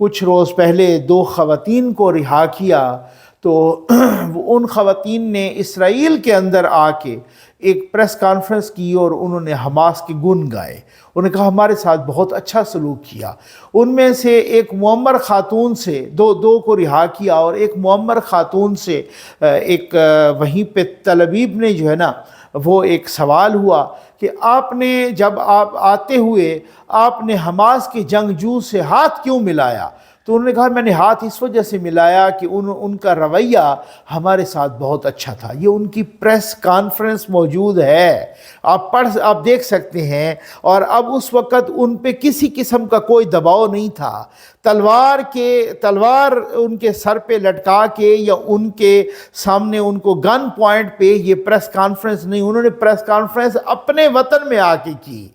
کچھ روز پہلے 2 خواتین کو رہا کیا، تو ان خواتین نے اسرائیل کے اندر آ کے ایک پریس کانفرنس کی اور انہوں نے حماس کے گن گائے. انہوں نے کہا ہمارے ساتھ بہت اچھا سلوک کیا. ان میں سے ایک معمر خاتون سے دو کو رہا کیا، اور ایک معمر خاتون سے ایک وہیں پہ تل ابیب نے جو ہے نا وہ ایک سوال ہوا کہ آپ نے جب آپ آتے ہوئے آپ نے حماس کے جنگجو سے ہاتھ کیوں ملایا؟ تو انہوں نے کہا میں نے ہاتھ اس وجہ سے ملایا کہ ان کا رویہ ہمارے ساتھ بہت اچھا تھا. یہ ان کی پریس کانفرنس موجود ہے، آپ دیکھ سکتے ہیں. اور اب اس وقت ان پہ کسی قسم کا کوئی دباؤ نہیں تھا. تلوار ان کے سر پہ لٹکا کے یا ان کے سامنے ان کو گن پوائنٹ پہ یہ پریس کانفرنس نہیں، انہوں نے پریس کانفرنس اپنے وطن میں آ کے کی،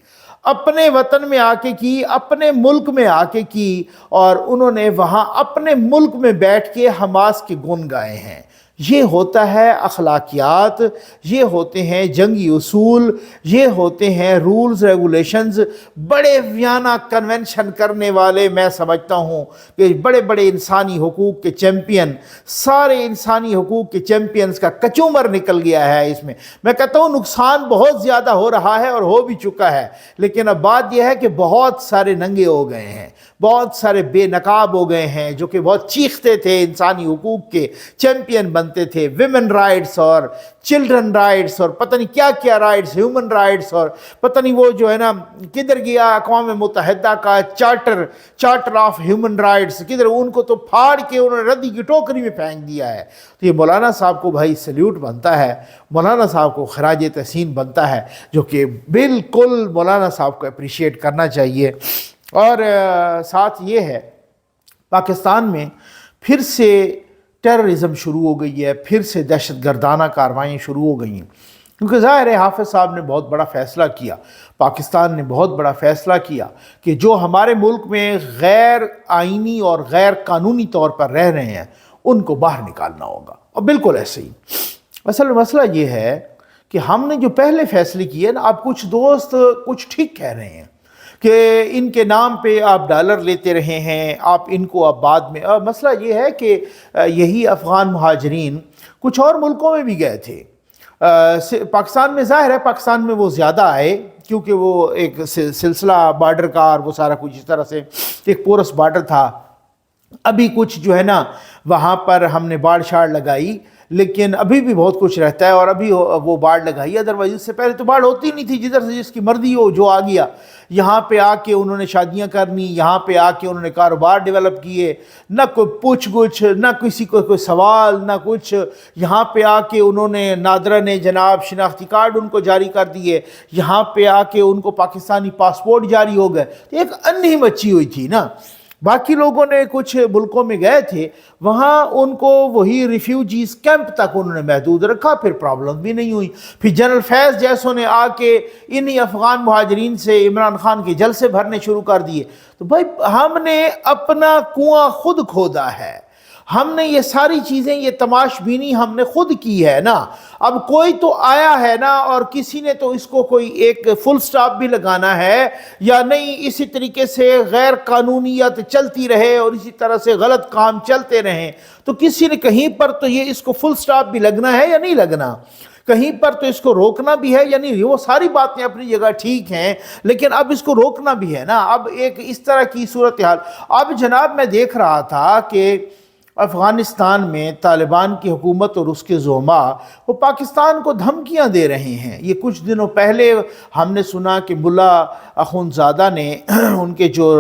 اپنے وطن میں آ کے کی، اپنے ملک میں آ کے کی، اور انہوں نے وہاں اپنے ملک میں بیٹھ کے حماس کے گن گائے ہیں. یہ ہوتا ہے اخلاقیات، یہ ہوتے ہیں جنگی اصول، یہ ہوتے ہیں رولز ریگولیشنز. بڑے ویانا کنونشن کرنے والے میں سمجھتا ہوں کہ بڑے بڑے انسانی حقوق کے چیمپئن، سارے انسانی حقوق کے چیمپئنز کا کچومر نکل گیا ہے اس میں. میں کہتا ہوں نقصان بہت زیادہ ہو رہا ہے اور ہو بھی چکا ہے، لیکن اب بات یہ ہے کہ بہت سارے ننگے ہو گئے ہیں، بہت سارے بے نقاب ہو گئے ہیں جو کہ بہت چیختے تھے، انسانی حقوق کے چیمپئن بنتے تھے، ویمن رائٹس اور چلڈرن رائٹس اور پتہ نہیں کیا کیا رائٹس، ہیومن رائٹس، اور پتہ نہیں وہ جو ہے نا کدھر گیا اقوام متحدہ کا چارٹر آف ہیومن رائٹس، کدھر ان کو تو پھاڑ کے انہوں نے ردی کی ٹوکری میں پھینک دیا ہے. تو یہ مولانا صاحب کو بھائی سلیوٹ بنتا ہے، مولانا صاحب کو خراج تحسین بنتا ہے، جو کہ بالکل مولانا صاحب کو اپریشیٹ کرنا چاہیے. اور ساتھ یہ ہے پاکستان میں پھر سے ٹیررزم شروع ہو گئی ہے، پھر سے دہشت گردانہ کاروائیاں شروع ہو گئی ہیں، کیونکہ ظاہر ہے حافظ صاحب نے بہت بڑا فیصلہ کیا، پاکستان نے بہت بڑا فیصلہ کیا کہ جو ہمارے ملک میں غیر آئینی اور غیر قانونی طور پر رہ رہے ہیں ان کو باہر نکالنا ہوگا. اور بالکل ایسے ہی اصل مسئلہ یہ ہے کہ ہم نے جو پہلے فیصلے کیے نا، اب کچھ دوست کچھ ٹھیک کہہ رہے ہیں کہ ان کے نام پہ آپ ڈالر لیتے رہے ہیں، آپ ان کو اب بعد میں. مسئلہ یہ ہے کہ یہی افغان مہاجرین کچھ اور ملکوں میں بھی گئے تھے. پاکستان میں ظاہر ہے پاکستان میں وہ زیادہ آئے کیونکہ وہ ایک سلسلہ بارڈر کا اور وہ سارا کچھ اس طرح سے ایک پورس بارڈر تھا. ابھی کچھ جو ہے نا وہاں پر ہم نے باڑ شاڑ لگائی، لیکن ابھی بھی بہت کچھ رہتا ہے اور ابھی وہ باڑ لگائی. ادروائز اس سے پہلے تو باڑ ہوتی نہیں تھی، جدھر سے جس کی مرضی ہو جو آ گیا. یہاں پہ آ کے انہوں نے شادیاں کرنی، یہاں پہ آ کے انہوں نے کاروبار ڈیولپ کیے، نہ کوئی پوچھ گچھ، نہ کسی کو کوئی سوال، نہ کچھ. یہاں پہ آ کے انہوں نے نادرا نے جناب شناختی کارڈ ان کو جاری کر دیے، یہاں پہ آ کے ان کو پاکستانی پاسپورٹ جاری ہو گئے. ایک انہی مچی ہوئی تھی نا. باقی لوگوں نے کچھ ملکوں میں گئے تھے، وہاں ان کو وہی ریفیوجیز کیمپ تک انہوں نے محدود رکھا، پھر پرابلم بھی نہیں ہوئی. پھر جنرل فیض جیسوں نے آ کے انہی افغان مہاجرین سے عمران خان کے جلسے بھرنے شروع کر دیے. تو بھائی ہم نے اپنا کنواں خود کھودا ہے، ہم نے یہ ساری چیزیں، یہ تماش بینی ہم نے خود کی ہے نا. اب کوئی تو آیا ہے نا اور کسی نے تو اس کو کوئی ایک فل سٹاپ بھی لگانا ہے، یا نہیں اسی طریقے سے غیر قانونیت چلتی رہے اور اسی طرح سے غلط کام چلتے رہیں. تو کسی نے کہیں پر تو یہ اس کو فل سٹاپ بھی لگنا ہے یا نہیں لگنا، کہیں پر تو اس کو روکنا بھی ہے یا نہیں. وہ ساری باتیں اپنی جگہ ٹھیک ہیں، لیکن اب اس کو روکنا بھی ہے نا. اب ایک اس طرح کی صورتحال. اب جناب میں دیکھ رہا تھا کہ افغانستان میں طالبان کی حکومت اور اس کے زعماء وہ پاکستان کو دھمکیاں دے رہے ہیں. یہ کچھ دنوں پہلے ہم نے سنا کہ ملا اخونزادہ نے ان کے جو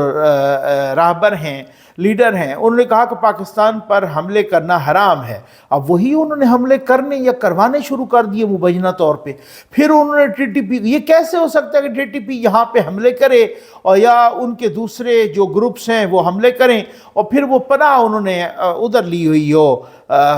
راہبر ہیں، لیڈر ہیں، انہوں نے کہا کہ پاکستان پر حملے کرنا حرام ہے. اب وہی انہوں نے حملے کرنے یا کروانے شروع کر دیے مبینہ طور پہ. پھر انہوں نے ٹی ٹی پی، یہ کیسے ہو سکتا ہے کہ ٹی ٹی پی یہاں پہ حملے کرے اور یا ان کے دوسرے جو گروپس ہیں وہ حملے کریں اور پھر وہ پناہ انہوں نے ادھر لی ہوئی ہو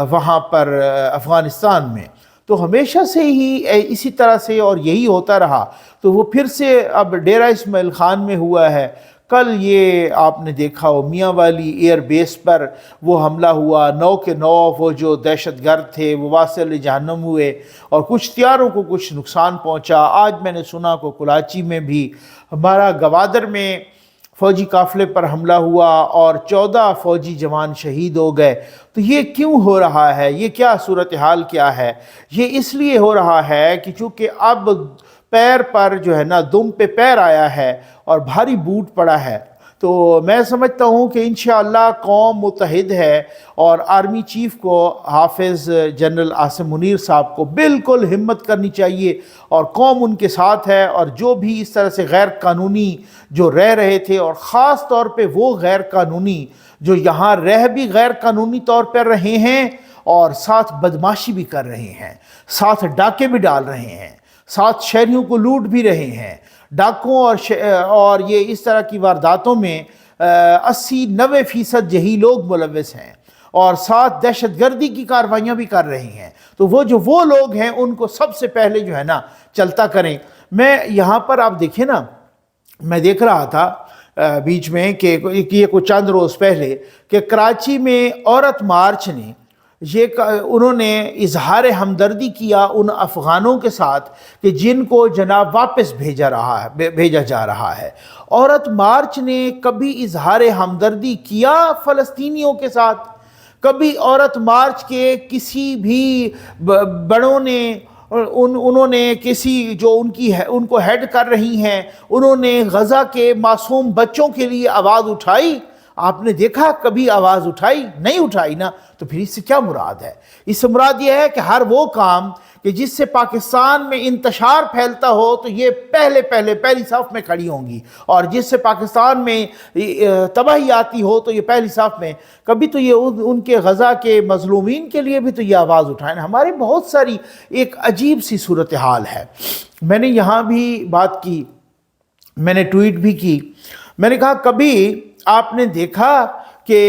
وہاں پر افغانستان میں. تو ہمیشہ سے ہی اسی طرح سے اور یہی ہوتا رہا. تو وہ پھر سے اب ڈیرہ اسماعیل خان میں ہوا ہے. کل یہ آپ نے دیکھا ہو میاں والی ایئر بیس پر وہ حملہ ہوا، 9 کے 9 وہ جو دہشت گرد تھے وہ واصل جہنم ہوئے اور کچھ طیاروں کو کچھ نقصان پہنچا. آج میں نے سنا کہ کراچی میں بھی، ہمارا گوادر میں فوجی قافلے پر حملہ ہوا اور 14 فوجی جوان شہید ہو گئے. تو یہ کیوں ہو رہا ہے؟ یہ کیا صورتحال کیا ہے؟ یہ اس لیے ہو رہا ہے کہ چونکہ اب پیر پر جو ہے نا دم پہ پیر آیا ہے اور بھاری بوٹ پڑا ہے. تو میں سمجھتا ہوں کہ انشاءاللہ قوم متحد ہے اور آرمی چیف کو حافظ جنرل عاصم منیر صاحب کو بالکل ہمت کرنی چاہیے اور قوم ان کے ساتھ ہے. اور جو بھی اس طرح سے غیر قانونی جو رہ رہے تھے اور خاص طور پہ وہ غیر قانونی جو یہاں رہ بھی غیر قانونی طور پر رہے ہیں اور ساتھ بدماشی بھی کر رہے ہیں، ساتھ ڈاکے بھی ڈال رہے ہیں، ساتھ شہریوں کو لوٹ بھی رہے ہیں، ڈاکوں اور یہ اس طرح کی وارداتوں میں 80-90% یہی لوگ ملوث ہیں اور ساتھ دہشت گردی کی کارروائیاں بھی کر رہے ہیں. تو وہ لوگ ہیں ان کو سب سے پہلے جو ہے نا چلتا کریں. میں یہاں پر آپ دیکھیں نا، میں دیکھ رہا تھا بیچ میں کہ یہ کوئی چند روز پہلے کہ کراچی میں عورت مارچ نے انہوں نے اظہار ہمدردی کیا ان افغانوں کے ساتھ کہ جن کو جناب واپس بھیجا جا رہا ہے. عورت مارچ نے کبھی اظہار ہمدردی کیا فلسطینیوں کے ساتھ؟ کبھی عورت مارچ کے کسی بھی بڑوں نے انہوں نے کسی جو ان کو ہیڈ کر رہی ہیں انہوں نے غزہ کے معصوم بچوں کے لیے آواز اٹھائی؟ آپ نے دیکھا کبھی آواز اٹھائی؟ نہیں اٹھائی نا. تو پھر اس سے کیا مراد ہے؟ اس سے مراد یہ ہے کہ ہر وہ کام کہ جس سے پاکستان میں انتشار پھیلتا ہو تو یہ پہلی صف میں کھڑی ہوں گی، اور جس سے پاکستان میں تباہی آتی ہو تو یہ پہلی صف میں. کبھی تو یہ ان کے غزہ کے مظلومین کے لیے بھی تو یہ آواز اٹھائیں. ہماری بہت ساری ایک عجیب سی صورتحال ہے. میں نے یہاں بھی بات کی، میں نے ٹویٹ بھی کی. میں نے کہا کبھی آپ نے دیکھا کہ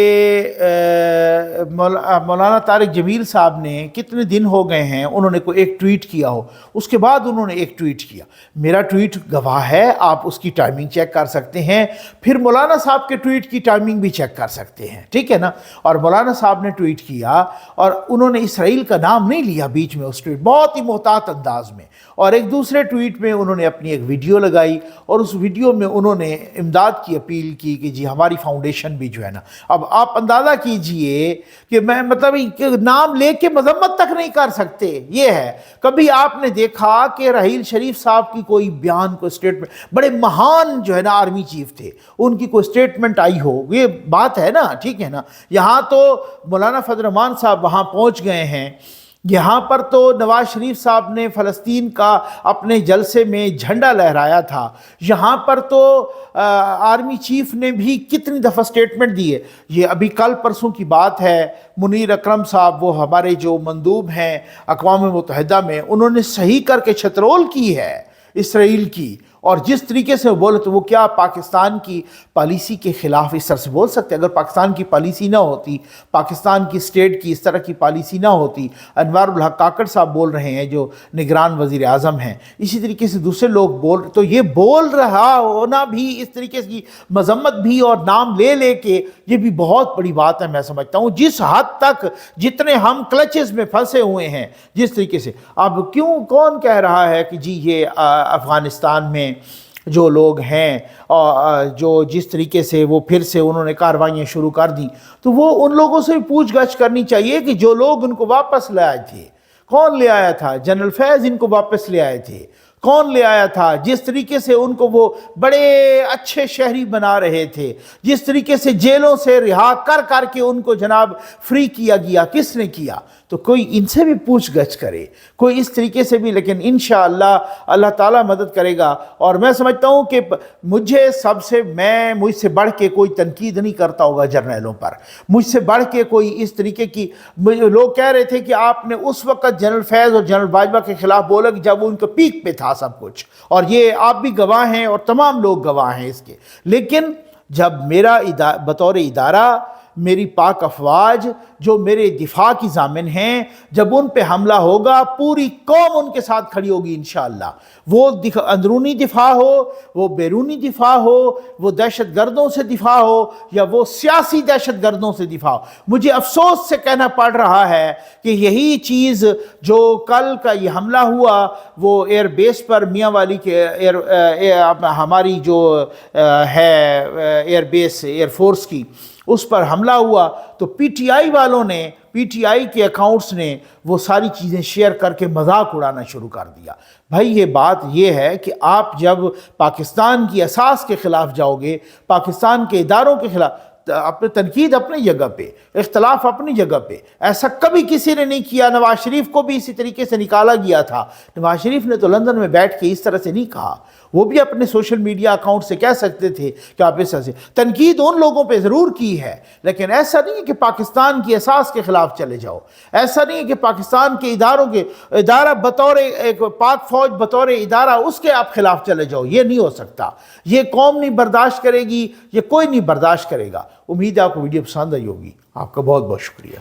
مولانا طارق جمیل صاحب نے کتنے دن ہو گئے ہیں انہوں نے کوئی ایک ٹویٹ کیا ہو، اس کے بعد انہوں نے ایک ٹویٹ کیا. میرا ٹویٹ گواہ ہے، آپ اس کی ٹائمنگ چیک کر سکتے ہیں، پھر مولانا صاحب کے ٹویٹ کی ٹائمنگ بھی چیک کر سکتے ہیں، ٹھیک ہے نا. اور مولانا صاحب نے ٹویٹ کیا اور انہوں نے اسرائیل کا نام نہیں لیا بیچ میں، اس ٹویٹ بہت ہی محتاط انداز میں. اور ایک دوسرے ٹویٹ میں انہوں نے اپنی ایک ویڈیو لگائی اور اس ویڈیو میں انہوں نے امداد کی اپیل کی کہ جی ہماری فاؤنڈیشن بھی جو ہے نا. اب آپ اندازہ کیجئے کہ میں مطلب نام لے کے مذمت تک نہیں کر سکتے. یہ ہے کبھی آپ نے دیکھا کہ راحیل شریف صاحب کی کوئی بیان، کوئی سٹیٹمنٹ، بڑے مہان جو ہے نا آرمی چیف تھے، ان کی کوئی سٹیٹمنٹ آئی ہو؟ یہ بات ہے نا، ٹھیک ہے نا. یہاں تو مولانا فضل الرحمان صاحب وہاں پہنچ گئے ہیں، یہاں پر تو نواز شریف صاحب نے فلسطین کا اپنے جلسے میں جھنڈا لہرایا تھا، یہاں پر تو آرمی چیف نے بھی کتنی دفعہ سٹیٹمنٹ دی ہے. یہ ابھی کل پرسوں کی بات ہے، منیر اکرم صاحب وہ ہمارے جو مندوب ہیں اقوام متحدہ میں، انہوں نے صحیح کر کے چھترول کی ہے اسرائیل کی. اور جس طریقے سے وہ بولے تو وہ کیا پاکستان کی پالیسی کے خلاف اس طرح سے بول سکتے؟ اگر پاکستان کی پالیسی نہ ہوتی، پاکستان کی اسٹیٹ کی اس طرح کی پالیسی نہ ہوتی، انوار الحق کاکڑ صاحب بول رہے ہیں جو نگران وزیر اعظم ہیں، اسی طریقے سے دوسرے لوگ تو یہ بول رہا ہونا بھی اس طریقے کی مذمت بھی اور نام لے لے کے، یہ بھی بہت بڑی بات ہے. میں سمجھتا ہوں جس حد تک جتنے ہم کلچز میں پھنسے ہوئے ہیں، جس طریقے سے اب کون کہہ رہا ہے کہ جی یہ افغانستان میں جو لوگ ہیں جو جس طریقے سے وہ پھر سے انہوں نے کاروائیاں شروع کر دیں، تو وہ ان لوگوں سے پوچھ گچھ کرنی چاہیے کہ جو لوگ ان کو واپس لے آئے تھے، کون لے آیا تھا؟ جنرل فیض ان کو واپس لے آئے تھے. کون لے آیا تھا؟ جس طریقے سے ان کو وہ بڑے اچھے شہری بنا رہے تھے، جس طریقے سے جیلوں سے رہا کر کے ان کو جناب فری کیا گیا، کس نے کیا؟ تو کوئی ان سے بھی پوچھ گچھ کرے، کوئی اس طریقے سے بھی. لیکن انشاءاللہ اللہ تعالیٰ مدد کرے گا. اور میں سمجھتا ہوں کہ مجھ سے بڑھ کے کوئی تنقید نہیں کرتا ہوگا جرنیلوں پر، مجھ سے بڑھ کے کوئی اس طریقے کی. لوگ کہہ رہے تھے کہ آپ نے اس وقت جنرل فیض اور جنرل باجوہ کے خلاف بولا کہ جب وہ ان کا پیک پہ تھا سب کچھ، اور یہ آپ بھی گواہ ہیں اور تمام لوگ گواہ ہیں اس کے. لیکن جب میرا بطور ادارہ میری پاک افواج جو میرے دفاع کی ضامن ہیں، جب ان پہ حملہ ہوگا پوری قوم ان کے ساتھ کھڑی ہوگی انشاءاللہ، وہ اندرونی دفاع ہو، وہ بیرونی دفاع ہو، وہ دہشت گردوں سے دفاع ہو یا وہ سیاسی دہشت گردوں سے دفاع ہو۔ مجھے افسوس سے کہنا پڑ رہا ہے کہ یہی چیز جو کل کا یہ حملہ ہوا وہ ایئر بیس پر میاں والی کے ہماری جو ہے ایئر بیس ایئر فورس کی، اس پر حملہ ہوا تو پی ٹی آئی والوں نے، پی ٹی آئی کے اکاؤنٹس نے وہ ساری چیزیں شیئر کر کے مذاق اڑانا شروع کر دیا۔ بھائی یہ بات یہ ہے کہ آپ جب پاکستان کی اساس کے خلاف جاؤ گے، پاکستان کے اداروں کے خلاف، اپنے تنقید اپنی جگہ پہ، اختلاف اپنی جگہ پہ، ایسا کبھی کسی نے نہیں کیا۔ نواز شریف کو بھی اسی طریقے سے نکالا گیا تھا۔ نواز شریف نے تو لندن میں بیٹھ کے اس طرح سے نہیں کہا، وہ بھی اپنے سوشل میڈیا اکاؤنٹ سے کہہ سکتے تھے کہ آپ اس طرح سے تنقید ان لوگوں پہ ضرور کی ہے، لیکن ایسا نہیں ہے کہ پاکستان کی اساس کے خلاف چلے جاؤ، ایسا نہیں ہے کہ پاکستان کے اداروں کے ادارہ بطور ایک پاک فوج بطور ادارہ اس کے آپ خلاف چلے جاؤ، یہ نہیں ہو سکتا، یہ قوم نہیں برداشت کرے گی، یہ کوئی نہیں برداشت کرے گا۔ امید ہے آپ کو ویڈیو پسند آئی ہوگی۔ آپ کا بہت بہت شکریہ۔